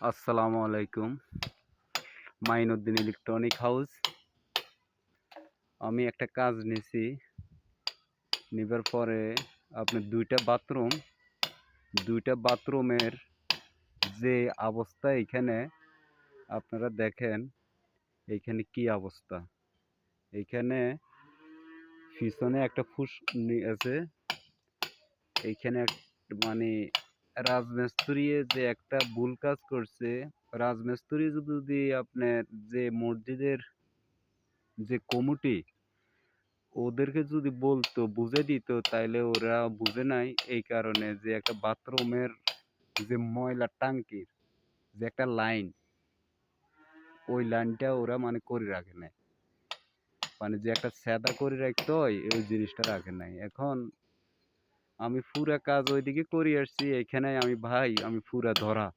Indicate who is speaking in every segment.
Speaker 1: আসসালামু আলাইকুম। Mainuddin electronic house. আমি একটা কাজ নিছি। নিবার পরে আপনার ২টা বাথরুমের যে অবস্থা এইখানে আপনারা দেখেন, এইখানে কি অবস্থা। এইখানে পিছনে একটা ফুসকুনি আছে। এইখানে মানে রাজমিস্ত্রি যে একটা ভুল কাজ করছে। রাজমিস্ত্রি যদি আপনার যে মসজিদের যে কমিটি ওদেরকে যদি বলতো বুঝে দিত তাইলে ওরা বুঝে নাই, এই কারণে যে একটা বাথরুমের যে ময়লা টাঙ্কির যে একটা লাইন, ওই লাইনটা ওরা মানে করে রাখে নাই, মানে যে একটা স্যাদা করে রাখতো ওই জিনিসটা রাখে নাই। এখন আমি পুরা কাজ ওইদিকে করে আসছি, এখানে আমি পুরা ধরা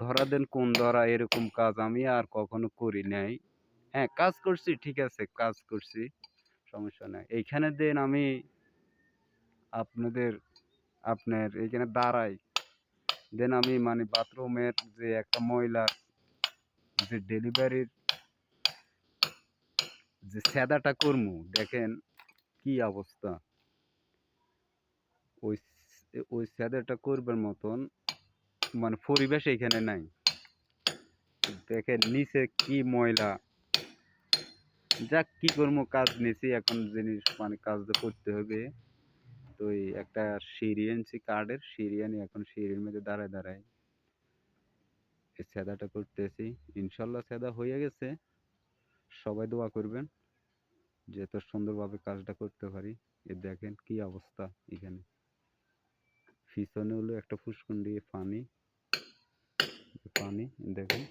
Speaker 1: ধরা দেন কোন ধরা, এরকম কাজ আমি আর কখনো করি নাই। হ্যাঁ, কাজ করছি, ঠিক আছে, কাজ করছি, সমস্যা নাই। এইখানে দেন আমি আপনাদের আপনার এইখানে দাঁড়াই, দেন আমি মানে বাথরুমের যে একটা ময়লার যে ডেলিভারির যে স্যাদাটা করমু, দেখেন কি অবস্থা। ওই ওই স্যাদাটা করবার মতন মানে পরিবেশ এখানে নাই। দেখেন নিচে কি ময়লা। যাক, কি করবো, কাজ নিছি, এখন জিনিস মানে কাজ তো করতে হবে। তো এই একটা সিঁড়ি আনছি, কাঠের সিঁড়ি আনি, এখন সিঁড়ির মধ্যে দাঁড়ায় দাঁড়ায় এই স্যাদাটা করতেছি। ইনশাল্লাহ স্যাদা হয়ে গেছে। সবাই দোয়া করবেন যে এত সুন্দরভাবে কাজটা করতে পারি। এ দেখেন কি অবস্থা। এখানে পিছনে হলো একটা ফুসকুন দিয়ে পানি পানি দেখেন।